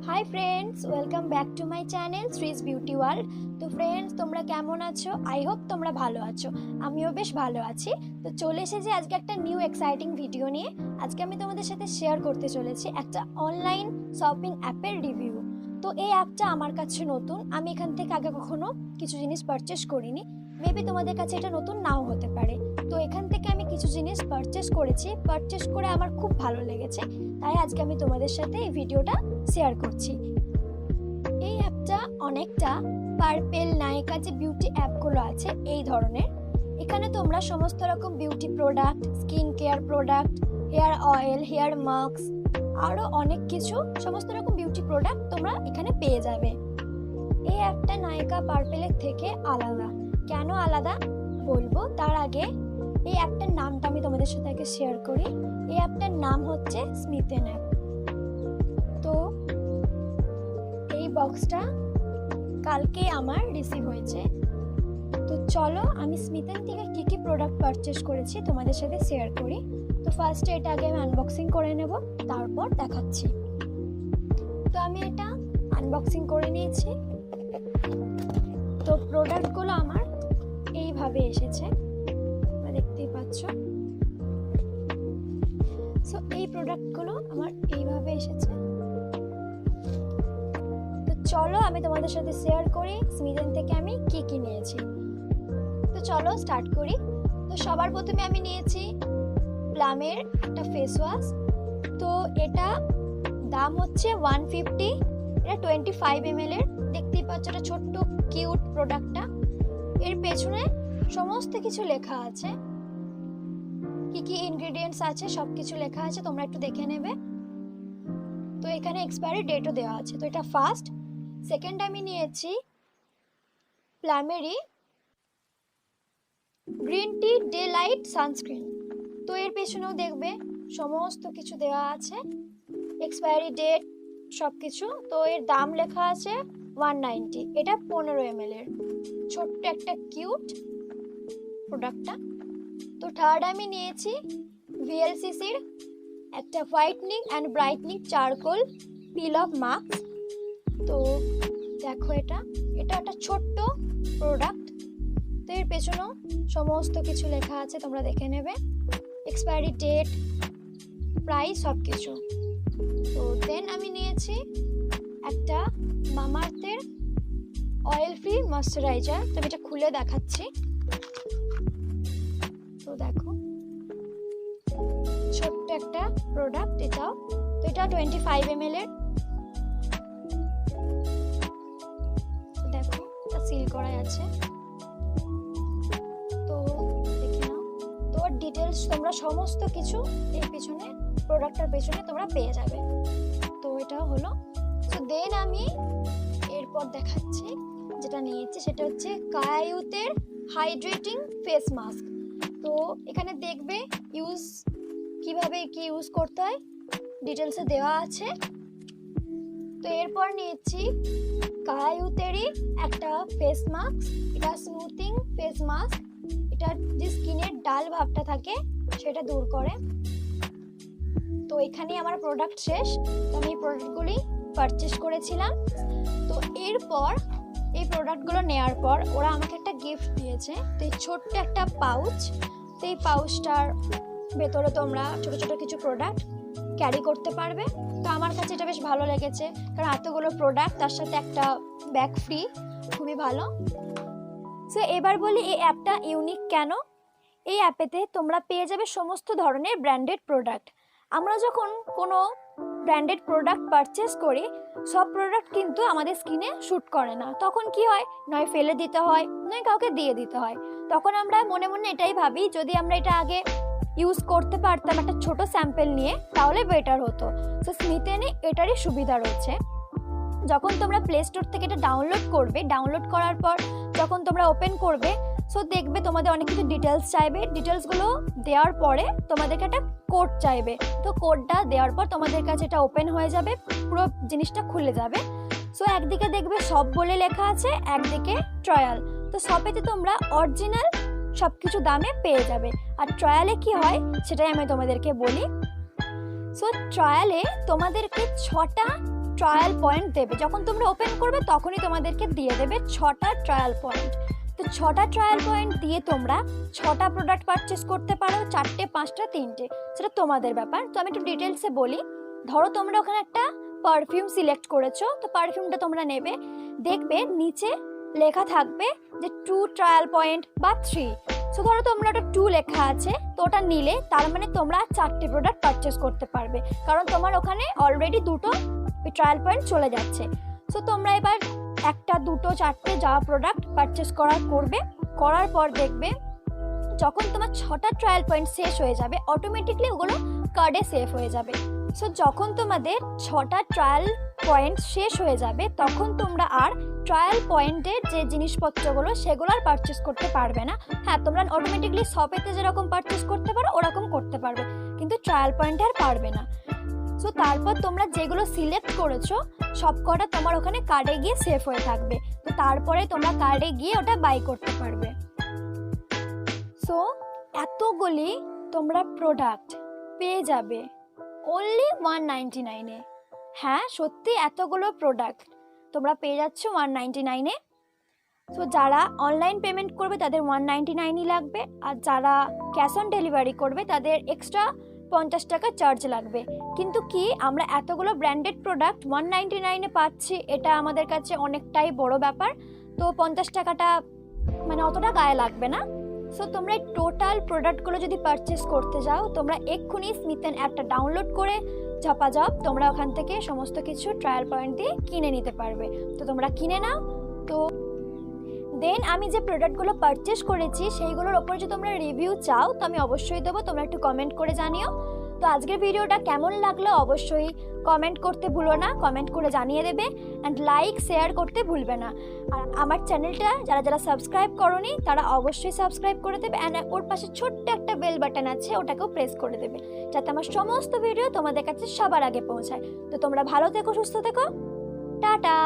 High friends, welcome back to my channel Shree's beauty world. তো friends, তোমরা কেমন আছো? আই হোপ তোমরা ভালো আছো। আমিও বেশ ভালো আছি। তো চলে এসেছি আজকে একটা নিউ এক্সাইটিং ভিডিও নিয়ে। আজকে আমি তোমাদের সাথে শেয়ার করতে চলেছি একটা অনলাইন শপিং অ্যাপের রিভিউ। তো এই অ্যাপটা আমার কাছে নতুন, আমি এখান থেকে আগে কখনো কিছু জিনিস পারচেস করিনি। মেবি তোমাদের কাছে এটা নতুন নাও হতে পারে। তো এখান থেকে আমি কিছু জিনিস পারচেস করেছি, পারচেস করে আমার খুব ভালো লেগেছে, তাই আজকে আমি তোমাদের সাথে এই ভিডিওটা শেয়ার করছি। এই অ্যাপটা অনেকটা পার্পেল, নায়িকা যে বিউটি অ্যাপগুলো আছে এই ধরনের। এখানে তোমরা সমস্ত রকম beauty product, skin care product, hair oil, hair mask, আরও অনেক কিছু সমস্ত রকম বিউটি প্রোডাক্ট তোমরা এখানে পেয়ে যাবে। এই অ্যাপটা নায়িকা পার্পেলের থেকে আলাদা। কেন আলাদা বলবো, তার আগে এই অ্যাপটার নামটা আমি তোমাদের সাথে আগে শেয়ার করি। এই অ্যাপটার নাম হচ্ছে স্মিথেন অ্যাপ। তো এই বক্সটা কালকে আমার রিসিভ হয়েছে। তো চলো আমি স্মিথেন থেকে কী কী প্রোডাক্ট পারচেস করেছি তোমাদের সাথে শেয়ার করি। তো ফার্স্টে এটা আগে আমি আনবক্সিং করে নেব, তারপর দেখাচ্ছি। তো আমি এটা আনবক্সিং করে নিয়েছি। তো প্রোডাক্টগুলো আমার এইভাবে এসেছে, তোমরা দেখতেই পাচ্ছ। সো এই প্রোডাক্টগুলো আমার এইভাবে এসেছে। তো চলো আমি তোমাদের সাথে শেয়ার করি স্মিথেন থেকে আমি কি কি নিয়েছি। তো চলো স্টার্ট করি। তো সবার প্রথমে আমি নিয়েছি প্লামের একটা ফেস ওয়াশ। তো এটা দাম হচ্ছে 150। এটা 25 ml এর। দেখতেই পাচ্ছ এটা ছোট্ট কিউট প্রোডাক্টটা। এর পেছনে সমস্ত কিছু লেখা আছে, কি কি ইনগ্রেডিয়েন্টস আছে সব কিছু লেখা আছে, তোমরা একটু দেখে নেবে। তো এখানে এক্সপায়ারি ডেটও দেওয়া আছে। তো এটা ফার্স্ট। সেকেন্ড আমি নিয়েছি প্লামেরই green tea daylight sunscreen. তো এর পেছনেও দেখবে সমস্ত কিছু দেওয়া আছে, এক্সপায়ারি ডেট সব কিছু। তো এর দাম লেখা আছে 190। এটা 15 ml এর ছোট্ট একটা কিউট প্রোডাক্টটা। তো থার্ড আমি নিয়েছি ভিএলসিসির একটা whitening and brightening charcoal pin of mask. তো দেখো এটা একটা ছোট্ট প্রোডাক্ট। তো এর পেছনেও সমস্ত কিছু লেখা আছে, তোমরা দেখে নেবে, এক্সপায়ারি ডেট, প্রাইস সব কিছু। তো দেন আমি নিয়েছি একটা মামাআর্থের অয়েল ফ্রি ময়শ্চারাইজার। তো আমি এটা খুলে দেখাচ্ছি। তো দেখো ছোট্ট একটা প্রোডাক্ট এটাও। তো এটা 25 ml এর। দেখো এটা সিল করা আছে। তো দেখে নাও। তো ডিটেলস তোমরা সমস্ত কিছু এর পিছনে, প্রোডাক্টের পেছনে তোমরা পেয়ে যাবে। তো এটা হলো। তো দেন আমি এরপর দেখাচ্ছি যেটা নিয়েছি, সেটা হচ্ছে কায়ায়ুতের হাইড্রেটিং ফেস মাস্ক। তো এখানে দেখবে কিভাবে কি ইউজ করতে হয় ডিটেলসে দেওয়া আছে। তো এরপর নিয়েছি কায়ায়ুতেরই একটা ফেস মাস্ক। এটা স্মুথিং ফেস মাস্ক। এটা যে স্কিনের ডাল ভাবটা থাকে সেটা দূর করে। তো এখানে আমার প্রোডাক্ট শেষ। তো আমি এই প্রোডাক্টগুলি পারচেস করেছিলাম। তো এরপর এই প্রোডাক্টগুলো নেওয়ার পর ওরা আমাকে একটা গিফট দিয়েছে। তো এই ছোট্ট একটা পাউচ। তো এই পাউচটার ভেতরে তোমরা ছোট ছোট কিছু প্রোডাক্ট ক্যারি করতে পারবে। তো আমার কাছে এটা বেশ ভালো লেগেছে, কারণ এতগুলো প্রোডাক্ট তার সাথে একটা ব্যাগ ফ্রি, খুবই ভালো। সো এবার বলি এই অ্যাপটা ইউনিক কেন। এই অ্যাপেতে তোমরা পেয়ে যাবে সমস্ত ধরনের ব্র্যান্ডেড প্রোডাক্ট। আমরা যখন কোনো ব্র্যান্ডেড প্রোডাক্ট পারচেস করি, সব প্রোডাক্ট কিন্তু আমাদের স্কিনে শ্যুট করে না। তখন কি হয়, নয় ফেলে দিতে হয়, নয় কাউকে দিয়ে দিতে হয়। তখন আমরা মনে মনে এটাই ভাবি, যদি আমরা এটা আগে ইউজ করতে পারতাম একটা ছোট স্যাম্পল নিয়ে, তাহলে বেটার হতো। সো স্মিথেনে এটারই সুবিধা রয়েছে। যখন তোমরা প্লে স্টোর থেকে এটা ডাউনলোড করবে, ডাউনলোড করার পর যখন তোমরা ওপেন করবে, সো দেখবে তোমাদের অনেক কিছু ডিটেলস চাইবে। ডিটেলসগুলো দেওয়ার পরে তোমাদেরকে একটা কোড চাইবে। তো কোডটা দেওয়ার পর তোমাদের কাছে এটা ওপেন হয়ে যাবে, পুরো জিনিসটা খুলে যাবে। সো একদিকে দেখবে সব বলে লেখা আছে, একদিকে ট্রায়াল। তো শপেতে তোমরা অরিজিনাল সব কিছু দামে পেয়ে যাবে। আর ট্রায়ালে কি হয় সেটাই আমি তোমাদেরকে বলি। সো ট্রায়ালে তোমাদেরকে 6টা ট্রায়াল পয়েন্ট দেবে, যখন তোমরা ওপেন করবে তখনই তোমাদেরকে দিয়ে দেবে 6টা ট্রায়াল পয়েন্ট। তো 6টা ট্রায়াল পয়েন্ট দিয়ে তোমরা 6টা প্রোডাক্ট পারচেস করতে পারো, 4টে 5টা 3টে, সেটা তোমাদের ব্যাপার। তো আমি একটু ডিটেলসে বলি। ধরো তোমরা ওখানে একটা পারফিউম সিলেক্ট করেছো, তো পারফিউমটা তোমরা নেবে, দেখবে নিচে লেখা থাকবে যে 2 ট্রায়াল পয়েন্ট বা 3। সো ধরো তোমরা ওটা 2 লেখা আছে, তো ওটা নিলে তার মানে তোমরা 4টে প্রোডাক্ট পারচেস করতে পারবে, কারণ তোমার ওখানে অলরেডি 2টো ট্রায়াল পয়েন্ট চলে যাচ্ছে। সো তোমরা এবার 1টা 2টো 4টে যা প্রোডাক্ট পারচেস করার পর দেখবে যখন তোমার 6টা ট্রায়াল পয়েন্ট শেষ হয়ে যাবে অটোমেটিকলি ওগুলো কার্ডে সেভ হয়ে যাবে। সো যখন তোমাদের 6টা ট্রায়াল পয়েন্ট শেষ হয়ে যাবে তখন তোমরা আর ট্রায়াল পয়েন্টের যে জিনিসপত্রগুলো সেগুলো আর পারচেস করতে পারবে না। হ্যাঁ, তোমরা অটোমেটিকলি শপেতে যেরকম পারচেস করতে পারো ওরকম করতে পারবে, কিন্তু ট্রায়াল পয়েন্টে আর পারবে না। সো তারপর তোমরা যেগুলো সিলেক্ট করেছো সব কটা তোমার ওখানে কার্ডে গিয়ে সেভ হয়ে থাকবে, তো তারপরে তোমরা কার্ডে গিয়ে ওটা বাই করতে পারবে। সো এতগুলি তোমরা প্রোডাক্ট পেয়ে যাবে অনলি 199-এ। হ্যাঁ সত্যি এতগুলো প্রোডাক্ট তোমরা পেয়ে যাচ্ছ 199-এ। সো যারা অনলাইন পেমেন্ট করবে তাদের 199-ই লাগবে, আর যারা ক্যাশ অন ডেলিভারি করবে তাদের এক্সট্রা 50 টাকা চার্জ লাগবে। কিন্তু কি আমরা এতগুলো ব্র্যান্ডেড প্রোডাক্ট 199-এ পাচ্ছি, এটা আমাদের কাছে অনেকটাই বড় ব্যাপার। তো 50 টাকাটা মানে অতটা গায়ে লাগবে না। সো তোমরা এই টোটাল প্রোডাক্টগুলো যদি পারচেস করতে যাও তোমরা এক্ষুনি স্মিথেন অ্যাপটা ডাউনলোড করে ঝপাঝপ তোমরা ওখান থেকে সমস্ত কিছু ট্রায়াল পয়েন্ট দিয়ে কিনে নিতে পারবে। তো তোমরা কিনে নাও। তো দেন আমি যে প্রোডাক্টগুলো পারচেস করেছি সেইগুলোর ওপর যদি তোমরা রিভিউ চাও তো আমি অবশ্যই দেবো, তোমরা একটু কমেন্ট করে জানিও। তো আজকের ভিডিওটা কেমন লাগলো অবশ্যই কমেন্ট করতে ভুলো না, কমেন্ট করে জানিয়ে দেবে, অ্যান্ড লাইক শেয়ার করতে ভুলবে না। আর আমার চ্যানেলটা যারা যারা সাবস্ক্রাইব করোনি তারা অবশ্যই সাবস্ক্রাইব করে দেবে, অ্যান্ড ওর পাশে ছোট্ট একটা বেল বাটন আছে ওটাকেও প্রেস করে দেবে, যাতে আমার সমস্ত ভিডিও তোমাদের কাছে সবার আগে পৌঁছায়। তো তোমরা ভালো থেকো, সুস্থ থেকো, টাটা।